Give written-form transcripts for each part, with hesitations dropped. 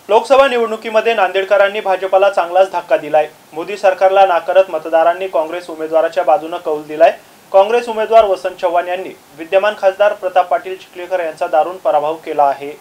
लोकसभा निवडणुकीमध्ये नांदेडकरांनी भाजपला चांगलाच धक्का दिलाय। मोदी सरकारला नाकारत मतदारांनी काँग्रेस उमेदवाराच्या बाजूने कौल दिलाय। काँग्रेस उमेदवार वसंत चव्हाण यांनी विद्यमान खासदार प्रताप पाटील चिखलीकर यांचा दारुण पराभव केला आहे।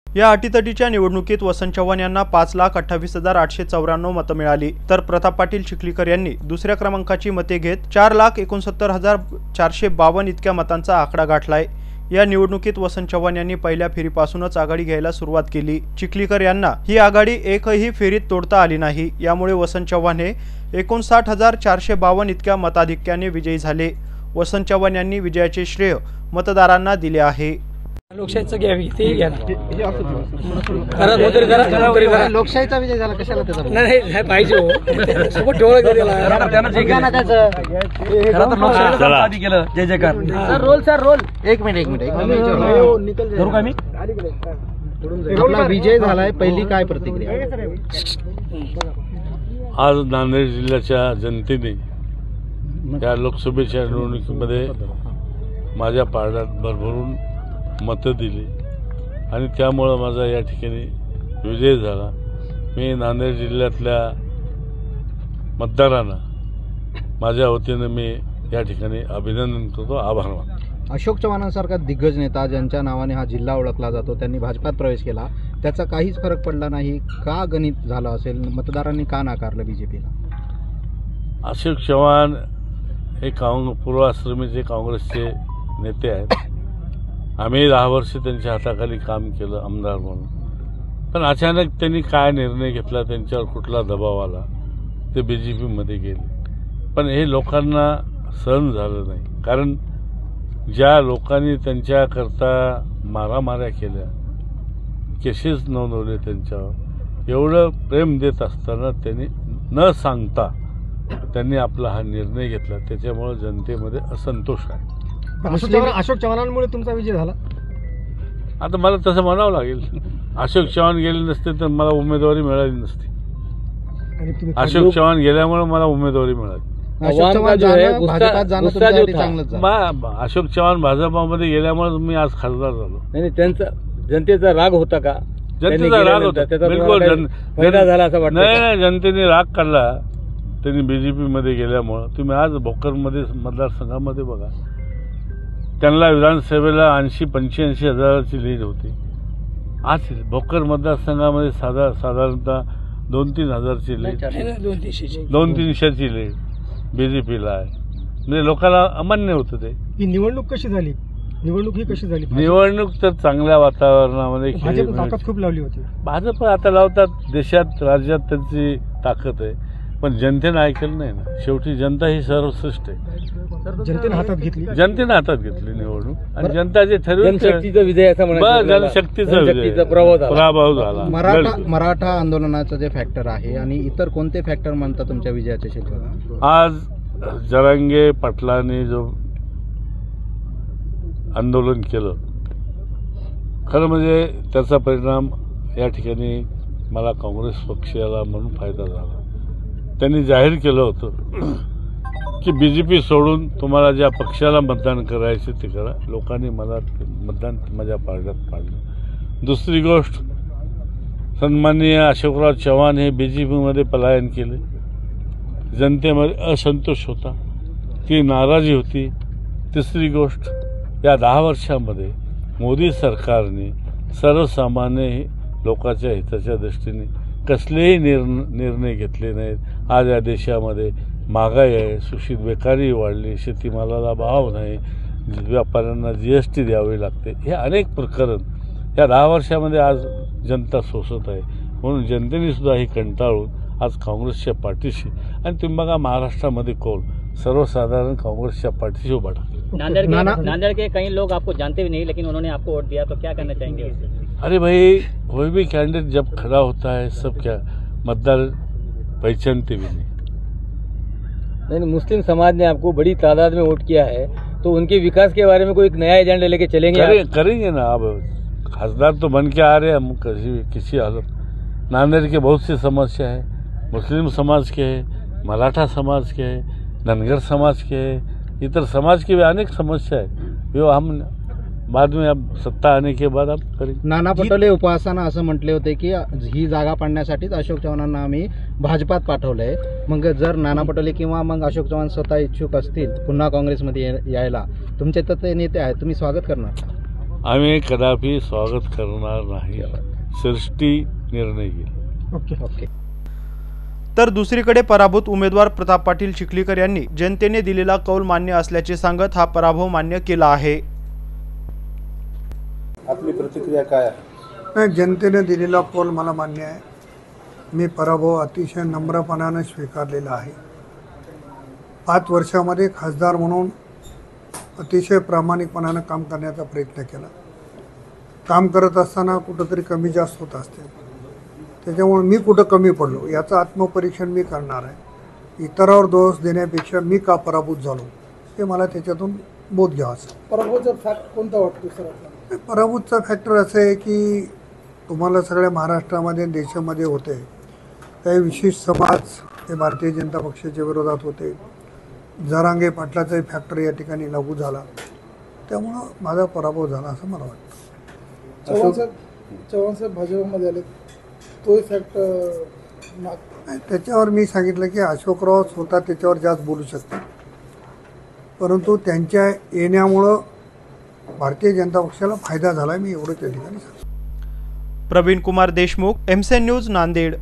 या अटीतटीच्या निवडणुकीत वसंत चव्हाण यांना 5,28,894 मतं मिळाली, तर प्रताप पाटील चिखलीकर यांनी दुसऱ्या क्रमांकाची मते घेत 4,69,452 इतक्या मतांचा आकडा गाठलाय। या निवडणुकीत वसंत चव्हाण यांनी पहिल्या फेरीपासूनच आघाडी घ्यायला सुरुवात केली। चिखलीकर यांना ही आघाडी एकही फेरीत तोडता आली नाही। यामुळे वसंत चव्हाण हे 59,452 इतक्या मताधिक्याने विजयी झाले। वसंत चव्हाण यांनी विजयाचे श्रेय मतदारांना दिले आहे। लोकशाहीचा घ्यावी ते घ्या लोकशाहीचा विजय झाला कशाला त्याचा नाही पाहिजे हो सोबत ठेवलं आधी केलं जय जयकार सर रोल एक मिनिट करू का मी आपला विजय झालाय पहिली काय प्रतिक्रिया आज नांदेड जिल्ह्याच्या जनतेने या लोकसभेच्या निवडणुकीमध्ये माझ्या पारड्यात भरभरून मतं दिली आणि त्यामुळे माझा या ठिकाणी विजय झाला। मी नांदेड जिल्ह्यातल्या मतदारांना माझ्या वतीनं मी या ठिकाणी अभिनंदन करतो, आभार मानतो। अशोक चव्हाणांसारखा दिग्गज नेता ज्यांच्या नावाने हा जिल्हा ओळखला जातो त्यांनी भाजपात प्रवेश केला, त्याचा काहीच फरक पडला नाही का? गणित झालं असेल, मतदारांनी का नाकारलं बीजेपीला? अशोक चव्हाण हे पूर्वाश्रमीचे काँग्रेसचे नेते आहेत। आम्ही 10 वर्ष त्यांच्या हाताखाली काम केलं आमदार म्हणून, पण अचानक त्यांनी काय निर्णय घेतला, त्यांच्यावर कुठला दबाव आला, ते बीजेपीमध्ये गेले। पण हे लोकांना सहन झालं नाही, कारण ज्या लोकांनी त्यांच्याकरता मारामाऱ्या केल्या, केसेस नोंदवले, त्यांच्यावर एवढं प्रेम देत असताना त्यांनी न सांगता त्यांनी आपला हा निर्णय घेतला, त्याच्यामुळे जनतेमध्ये असंतोष आहे। अशोक चव्हाणांमुळे तुमचा विजय झाला? आता मला तसं म्हणावं लागेल, अशोक चव्हाण गेले नसते तर मला उमेदवारी मिळाली नसती। अशोक चव्हाण गेल्यामुळे मला उमेदवारी मिळाली। अशोक चव्हाण भाजपामध्ये गेल्यामुळे मी आज खासदार झालो। नाही, त्यांचा जनतेचा राग होता का? जनतेचा राग होता, बिलकुल झाला असं वाटतं? नाही, जनतेने राग काढला त्यांनी बीजेपीमध्ये गेल्यामुळं। तुम्ही आज भोकरमध्ये मतदारसंघामध्ये बघा, त्यांना विधानसभेला 80-85 हजाराची लीड होती। आज भोकर मतदारसंघामध्ये साधारणतः 2-3 हजारची लीड, 200-300ची लीड बीजेपीला आहे। म्हणजे लोकांना अमान्य होतं ते। ही निवडणूक कशी झाली? निवडणूक तर चांगल्या वातावरणामध्ये ताकद खूप लावली होती। भाजप आता लावतात, देशात राज्यात त्यांची ताकद आहे, पण जनतेनं ऐकलं नाही ना। शेवटी जनता ही सर्वश्रेष्ठ आहे। जनतेने हातात घेतली निवडणूक आणि जनता जे ठरवलं, जनशक्तीचा विजय असा जनशक्तीचा पराभव झाला। मराठा आंदोलनाचं जे फॅक्टर आहे आणि इतर कोणते फॅक्टर म्हणतात तुमच्या विजयाच्या क्षेत्रात? आज जरांगे पाटलांनी जो आंदोलन केलं, खरं म्हणजे त्याचा परिणाम या ठिकाणी मला काँग्रेस पक्षाला म्हणून फायदा झाला। त्यांनी जाहीर केलं होतं की बीजेपी सोडून तुम्हाला ज्या पक्षाला मतदान करायचे ते करा। लोकांनी मला मतदान माझ्या पारड्यात पाडलं। दुसरी गोष्ट, सन्माननीय अशोकराव चव्हाण हे बीजेपीमध्ये पलायन केले। जनतेमध्ये असंतोष होता, ती नाराजी होती। तिसरी गोष्ट, या 10 वर्षामध्ये मोदी सरकारने सर्वसामान्य लोकांच्या हिताच्या दृष्टीने कसलेही निर्णय घेतले नाहीत। आज या देशामध्ये महागाई आहे, सूषित बेकारी वाढली, शेतीमालाला भाव नाही, व्यापाऱ्यांना GST द्यावी लागते। हे अनेक प्रकरण या 10 वर्षामध्ये आज जनता सोसत आहे। म्हणून जनतेने सुद्धा ही कंटाळून आज काँग्रेसच्या पाठीशी, आणि तुम्ही बघा महाराष्ट्रामध्ये कौल सर्वसाधारण काँग्रेसच्या पाठीशी उभा टाकले। नांदेड़ के कई लोग आपको जानते भी नहीं, लेकिन उन्होंने आपको वोट दिया, तो क्या कहना चाहेंगे? अरे भाई, कोई भी कैंडिडेट जब खड़ा होता है सब क्या मतदार पहचानते भी नहीं। मुस्लिम समाज ने आपको बड़ी तादाद में वोट किया है, तो उनके विकास के बारे में कोई एक नया एजेंडा लेके चलेंगे? करेंगे ना। अब खासदार तो बन के आ रहे हैं हम, किसी हालत। नांदेड़ के बहुत सी समस्या है, मुस्लिम समाज के है, मराठा समाज के है, धनगर समाज के है, इतर समाज की भी अनेक समस्या है। जो हम बाद में अब सत्ता आने के बाद आप करेंगे। नाना पटोले उपासना असं म्हटले होते की ही जागा पाडण्यासाठीच अशोक चव्हाणांना आम्ही भाजपात पाठवलंय. मग जर नाना पटोले किंवा मग अशोक चव्हाण स्वतः इच्छुक असतील पुन्हा काँग्रेसमध्ये यायला, तुमचे तर ते नेते आहेत, तुम्ही स्वागत करणार? आम्ही कदापि स्वागत करणार नाही. सृष्टी निर्णय घेईल. ओके. तर दुसरीकडे पराभूत उमेदवार प्रताप पाटील चिखलीकर यांनी जनतेने दिलेला कौल मान्य असल्याचे सांगत हा पराभव मान्य केला आहे. आपली प्रतिक्रिया काय आहे? नाही, जनतेने दिलेला कौल मला मान्य आहे. मी पराभव अतिशय नम्रपणाने स्वीकारलेला आहे. 5 वर्षामध्ये खासदार म्हणून अतिशय प्रामाणिकपणानं काम करण्याचा प्रयत्न केला. काम करत असताना कुठंतरी कमी जास्त होत असते, त्याच्यामुळे मी कुठं कमी पडलो याचं आत्मपरीक्षण मी करणार आहे. इतरावर दोष देण्यापेक्षा मी का पराभूत झालो हे मला त्याच्यातून बोध घ्यावाचा. पराभूतचा फॅक्ट कोणता वाटतो सर? पराभूतचा फॅक्टर असं आहे की तुम्हाला सगळ्या महाराष्ट्रामध्ये देशामध्ये होते काही विशिष्ट समाज हे भारतीय जनता पक्षाच्या विरोधात होते. जरांगे पाटलाचाही फॅक्टर या ठिकाणी लागू झाला, त्यामुळं माझा पराभव झाला असं मला वाटतं. चव्हाण साहेब भाजपमध्ये आले, तो फॅक्ट त्याच्यावर मी सांगितलं की अशोकराव स्वतः त्याच्यावर जास्त बोलू शकतात, परंतु त्यांच्या येण्यामुळं भारतीय जनता पक्षाला फायदा झाला, मी एवढं त्या ठिकाणी सांगतो. Praveen Kumar Deshmukh, MCN news, Nanded.